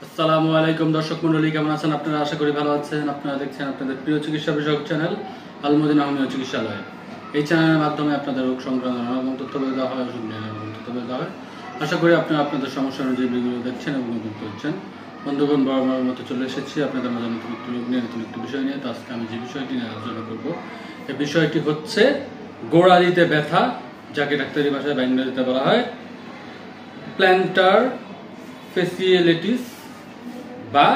আসসালামু আলাইকুম দর্শক মণ্ডলী, কেমন আছেন আপনারা? আশা করি ভালো আছেন। আপনারা দেখছেন আপনাদের প্রিয় চিকিৎসা বিষয়ক চ্যানেল আল মদিনা হোমিও চিকিৎসালয়। এই চ্যানেলের মাধ্যমে আপনাদের রোগ সংক্রান্ত নানা তথ্য দেওয়া হয়, ওষুধ নিয়ে নানা তথ্য দেওয়া হয়। আশা করি আপনারা আপনাদের সমস্যা অনুযায়ী ভিডিও দেখছেন এবং উপকৃত হচ্ছেন। বন্ধুগণ, বরাবরের মতো চলে এসেছি আপনাদের মাঝে নতুন একটি রোগ নিয়ে, নতুন একটি বিষয় নিয়ে। তো আজকে আমি যে বিষয়টি নিয়ে আলোচনা করব, এই বিষয়টি হচ্ছে গোড়ালিতে ব্যথা, যাকে ডাক্তারি ভাষায় বা ইংরেজিতে বলা হয় প্ল্যান্টার ফেসিয়ালিটিস বা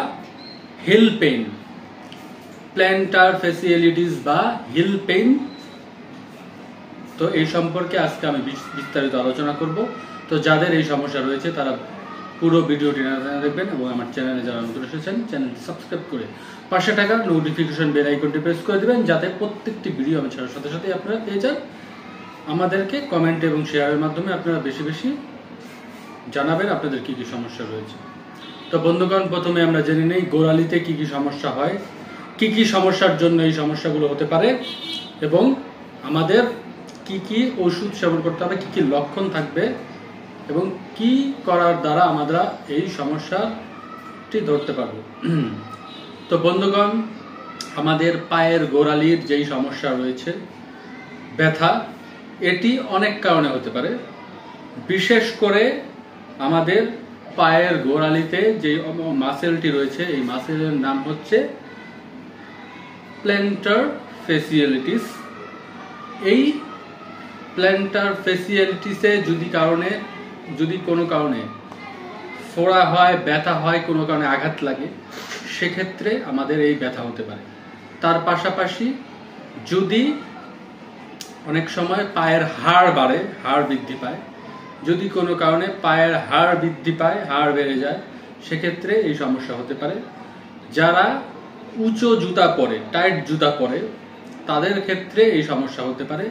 হিল পেইন। প্ল্যান্টার ফেসিয়ালিটিস বা হিল পেইন। তো এই সম্পর্কে আজকে আমি বিস্তারিত আলোচনা করব। তো যাদের এই সমস্যা রয়েছে তারা পুরো ভিডিওটি না দেখবেন এবং আমার চ্যানেলে যারা নতুন এসেছেন চ্যানেলটি সাবস্ক্রাইব করে পাশে থাকা নোটিফিকেশন বেল আইকনটি প্রেস করে দেবেন, যাতে প্রত্যেকটি ভিডিও আমি ছাড়ার সাথে সাথে আপনারা পেয়ে যান। আমাদেরকে কমেন্ট এবং শেয়ারের মাধ্যমে আপনারা বেশি বেশি জানাবেন আপনাদের কি কি সমস্যা রয়েছে। তো বন্ধুগণ, প্রথমে আমরা জেনে নেই গোড়ালিতে কি কি সমস্যা হয়, কি কি সমস্যার জন্য এই সমস্যাগুলো হতে পারে এবং আমাদের কি কি ওষুধ সেবন করতে হবে, কি কি লক্ষণ থাকবে এবং কি করার দ্বারা আমরা এই সমস্যাটি ধরতে পারব। তো বন্ধুগণ, আমাদের পায়ের গোড়ালির যেই সমস্যা রয়েছে ব্যথা, এটি অনেক কারণে হতে পারে। বিশেষ করে আমাদের পায়ের গোড়ালিতে যে মাসেলটি রয়েছে, এই মাসেলের নাম হচ্ছে প্ল্যান্টার ফেসিয়ালিটিস। এই প্ল্যান্টার ফেসিয়ালিটিসে যদি কোনো কারণে ফোড়া হয়, ব্যথা হয়, কোনো কারণে আঘাত লাগে, সেক্ষেত্রে আমাদের এই ব্যথা হতে পারে। তার পাশাপাশি যদি অনেক সময় পায়ের হাড় বাড়ে, হাড় বৃদ্ধি পায়, যদি কোনো কারণে পায়ের হাড় বৃদ্ধি পায়, হাড় বেড়ে যায়, সেক্ষেত্রে এই সমস্যা হতে পারে। যারা উঁচু জুতা পরে, টাইট জুতা পরে, তাদের ক্ষেত্রে এই সমস্যা হতে পারে।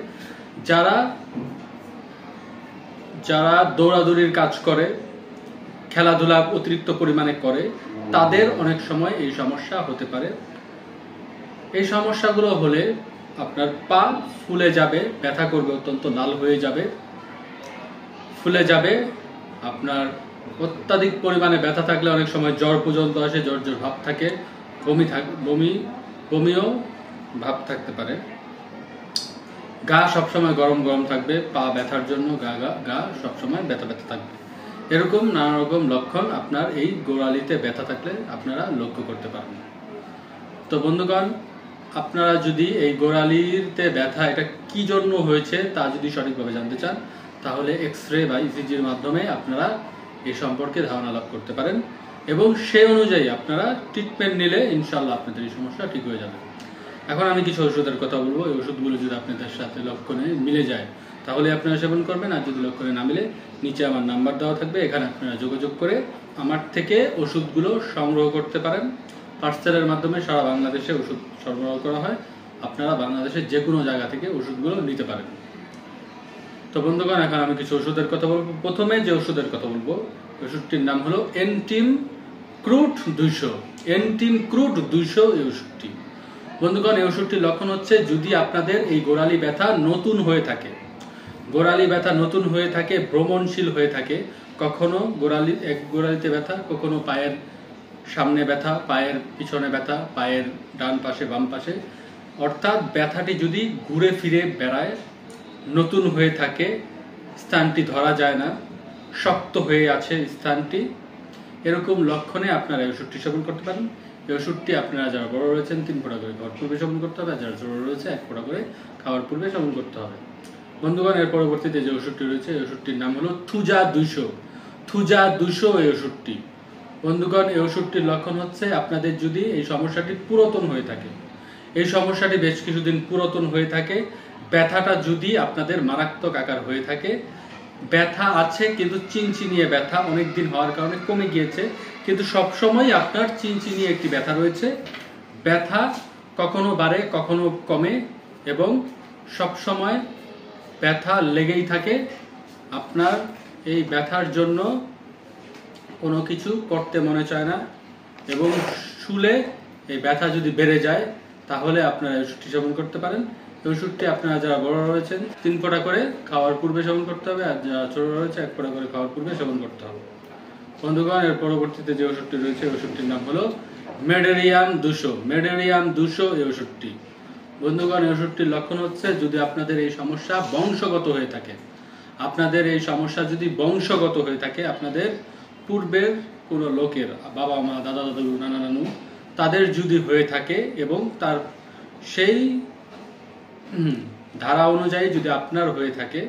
যারা দৌড়াদৌড়ির কাজ করে, খেলাধুলা অতিরিক্ত পরিমাণে করে, তাদের অনেক সময় এই সমস্যা হতে পারে। এই সমস্যাগুলো হলে আপনার পা ফুলে যাবে, ব্যথা করবে, অত্যন্ত লাল হয়ে যাবে, ফুলে যাবে। আপনার অত্যাধিক পরিমাণে ব্যথা থাকলে অনেক সময় জ্বর পর্যন্ত আসে, জ্বর জ্বর ভাব থাকে, বমিও ভাব থাকতে পারে। গা সবসময় গরম গরম থাকবে, পা ব্যথার জন্য গা সবসময় ব্যথা ব্যথা থাকবে। এরকম নানা রকম লক্ষণ আপনার এই গোড়ালিতে ব্যথা থাকলে আপনারা লক্ষ্য করতে পারবেন। তো বন্ধুগণ, আপনারা যদি এই গোড়ালিতে ব্যথা এটা কি জন্য হয়েছে তা যদি সঠিকভাবে জানতে চান, তাহলে এক্স-রে বা ইসিজির মাধ্যমে আপনারা এই সম্পর্কে ধারণা লাভ করতে পারেন এবং সেই অনুযায়ী আপনারা ট্রিটমেন্ট নিলে ইনশাল্লাহ আপনাদের এই সমস্যা ঠিক হয়ে যাবে। এখন আমি কিছু ওষুধের কথা বলবো। এই ওষুধগুলো যদি আপনাদের সাথে লক্ষণে মিলে যায় তাহলে আপনারা সেবন করবেন, আর যদি লক্ষণে না মিলে নিচে আমার নাম্বার দেওয়া থাকবে, এখানে আপনারা যোগাযোগ করে আমার থেকে ওষুধগুলো সংগ্রহ করতে পারেন। পার্সেলের মাধ্যমে সারা বাংলাদেশে ওষুধ সরবরাহ করা হয়, আপনারা বাংলাদেশের যে কোনো জায়গা থেকে ওষুধগুলো নিতে পারেন। তো বন্ধুগণ, এখন আমি কিছু ওষুধের কথা বলবো। প্রথমে যে ওষুধের কথা বলবো, ওষুধটির নাম হলো এন্টিম ক্রুট 200। এন্টিম ক্রুট 200 এই ওষুধটি। বন্ধুগণ, এই ওষুধটির লক্ষণ হচ্ছে যদি আপনাদের এই গোড়ালি ব্যথা নতুন হয়ে থাকে, ভ্রমণশীল হয়ে থাকে, কখনো গোড়ালিতে ব্যথা, কখনো পায়ের সামনে ব্যথা, পায়ের পিছনে ব্যথা, পায়ের ডান পাশে বাম পাশে, অর্থাৎ ব্যথাটি যদি ঘুরে ফিরে বেড়ায়, নতুন হয়ে থাকে, স্থানটি ধরা যায় না, শক্ত হয়ে আছে স্থানটি, এরকম লক্ষণে আপনারা এই ওষুধটি সেবন করতে পারেন। এই ওষুধটি আপনারা যারা বড় রয়েছেন 3 ফোঁটা করে খাওয়ার পূর্বে সেবন করতে হবে, আর যারা ছোট রয়েছে 1 ফোঁটা করে খাওয়ার পূর্বে সেবন করতে হবে। বন্ধুগণ, এর পরবর্তীতে যে ওষুধটি রয়েছে, এই ওষুধটির নাম হলো থুজা 200। থুজা 200 এই ওষুধটি। বন্ধুগণ, এই ওষুধটির লক্ষণ হচ্ছে আপনাদের যদি এই সমস্যাটি পুরাতন হয়ে থাকে, এই সমস্যাটি বেশ কিছুদিন পুরাতন হয়ে থাকে, ব্যথাটা যদি আপনাদের মারাত্মক আকার হয়ে থাকে, ব্যথা আছে কিন্তু চিনচিনিয়ে ব্যথা, অনেক দিন হওয়ার কারণে কমে গিয়েছে, কিন্তু সবসময় আপনার চিনচিনিয়ে একটি ব্যথা রয়েছে, ব্যথা কখনো বাড়ে কখনো কমে এবং সবসময় ব্যথা লেগেই থাকে। আপনার এই ব্যথার জন্য কোনো কিছু করতে মনে চায় না এবং শুলে এই ব্যথা যদি বেড়ে যায় তাহলে আপনারা এই ওষুধটি সেবন করতে পারেন। এই ওষুধটি আপনারা যারা বড় রয়েছেন 3 ফোঁটা করে খাওয়ার পূর্বে সেবন করতে হবে, আর যারা ছোট রয়েছে 1 ফোঁটা করে খাওয়ার পূর্বে সেবন করতে হবে। বন্ধুগণ, এর পরবর্তীতে যে ওষুধটি রয়েছে ওষুধটির নাম হলো মেডেরিয়াম 200। মেডেরিয়াম 200 এই ওষুধটি। বন্ধুগণ, এই ওষুধটির লক্ষণ হচ্ছে যদি আপনাদের এই সমস্যা বংশগত হয়ে থাকে, আপনাদের এই সমস্যা যদি বংশগত হয়ে থাকে, আপনাদের পূর্বের কোনো লোকের বাবা মা দাদা দাদু নানা নানু তাদের যদি হয়ে থাকে এবং তার সেই ধারা অনুযায়ী যদি আপনার হয়ে থাকে,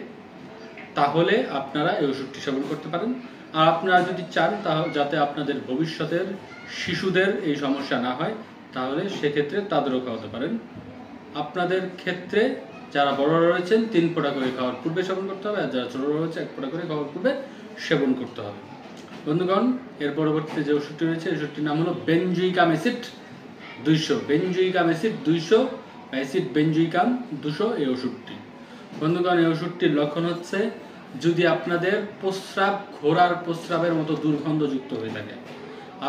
তাহলে আপনারা এই ওষুধটি সেবন করতে পারেন। আর আপনারা যদি চান যাতে আপনাদের ভবিষ্যতের শিশুদের এই সমস্যা না হয়, তাহলে সেক্ষেত্রে তাদেরও খাওয়াতে পারেন। আপনাদের ক্ষেত্রে যারা বড় রয়েছেন 3 ফোঁটা করে খাওয়ার পূর্বে সেবন করতে হবে, আর যারা ছোট রয়েছে 1 ফোঁটা করে খাওয়ার পূর্বে সেবন করতে হবে। বন্ধুগণ, এর পরবর্তীতে যে ওষুধটি রয়েছে ওষুধটির নাম হলো বেনজুইকাম অ্যাসিড 200। বেনজুইকাম অ্যাসিড 200, অ্যাসিড বেনজুইকাম 200 এই ওষুধটি। বন্ধুগণ, এই ওষুধটির লক্ষণ হচ্ছে যদি আপনাদের প্রস্রাব ঘোড়ার প্রস্রাবের মতো দুর্গন্ধযুক্ত হয়ে থাকে,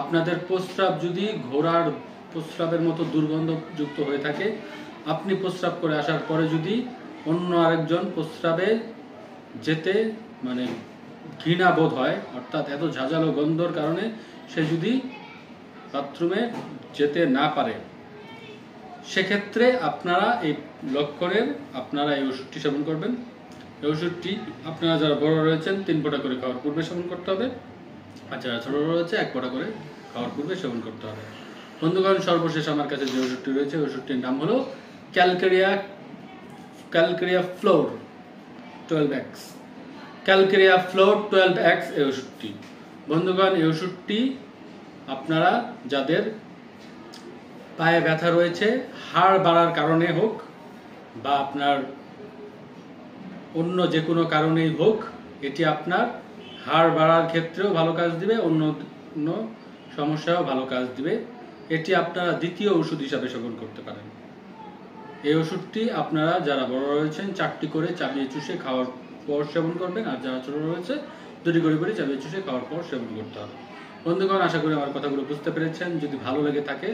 আপনাদের প্রস্রাব যদি ঘোড়ার প্রস্রাবের মতো দুর্গন্ধযুক্ত হয়ে থাকে, আপনি প্রস্রাব করে আসার পরে যদি অন্য আরেকজন প্রস্রাবে যেতে ঘৃণা বোধ হয়, অর্থাৎ এত ঝাঁঝালো গন্ধর কারণে সে যদি বাথরুমে যেতে না পারে, সেক্ষেত্রে আপনারা এই লক্ষণের আপনারা এই ওষুধটি সেবন করবেন। এই ওষুধটি আপনারা যারা বড় রয়েছেন 3 ফোঁটা করে খাওয়ার পূর্বে সেবন করতে হবে, আর যারা ছোট রয়েছে 1 ফোঁটা করে খাওয়ার পূর্বে সেবন করতে হবে। বন্ধুগণ, সর্বশেষ আমার কাছে যে ওষুধটি রয়েছে ওষুধটির নাম হলো calcarea floor 12x। Calcarea floor 12x এই ওষুধটি। বন্ধুগণ, এই ওষুধটি আপনারা যাদের পায়ে ব্যথা রয়েছে, হাড় বাড়ার কারণে হোক বা আপনার অন্য যে কোনো কারণেই হোক, এটি আপনার হাড় বাড়ার ক্ষেত্রেও ভালো কাজ দিবে, অন্য সমস্যাও ভালো কাজ দিবে। এটি আপনারা দ্বিতীয় ওষুধ হিসাবে সেবন করতে পারেন। এই ওষুধটি আপনারা যারা বড় রয়েছেন 4টি করে চাবিয়ে চুষে খাওয়ার পর সেবন করবেন, আর যারা ছোট রয়েছে 2টি করে চাবিয়ে চুষে খাওয়ার পর সেবন করতে হবে। বন্ধুগণ, আশা করি আমার কথাগুলো বুঝতে পেরেছেন। যদি ভালো লেগে থাকে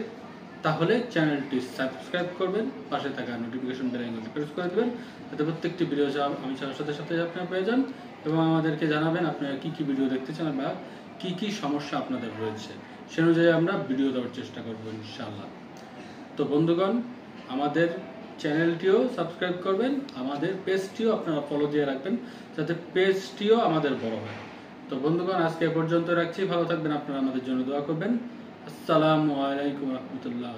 তাহলে চ্যানেলটি সাবস্ক্রাইব করবেন, পাশে থাকা নোটিফিকেশন বেল আইকনটি প্রেস করে দেবেন, যাতে প্রত্যেকটি ভিডিও আমি ছাড়ার সাথে সাথে আপনারা পেয়ে যান, এবং আমাদেরকে জানাবেন আপনারা কি কি ভিডিও দেখতে চান বা কি কি সমস্যা আপনাদের রয়েছে, সে অনুযায়ী আমরা ভিডিও দেওয়ার চেষ্টা করব ইনশাআল্লাহ। তো বন্ধুগণ, আমাদের চ্যানেলটিও সাবস্ক্রাইব করবেন, আমাদের পেজটিও আপনারা ফলো দিয়ে রাখবেন, যাতে পেজটিও আমাদের বড় হয়। তো বন্ধুগণ, আজকে এ পর্যন্ত রাখছি। ভালো থাকবেন, আপনারা আমাদের জন্য দোয়া করবেন। আসসালামু আলাইকুম রহমতুল্লাহ।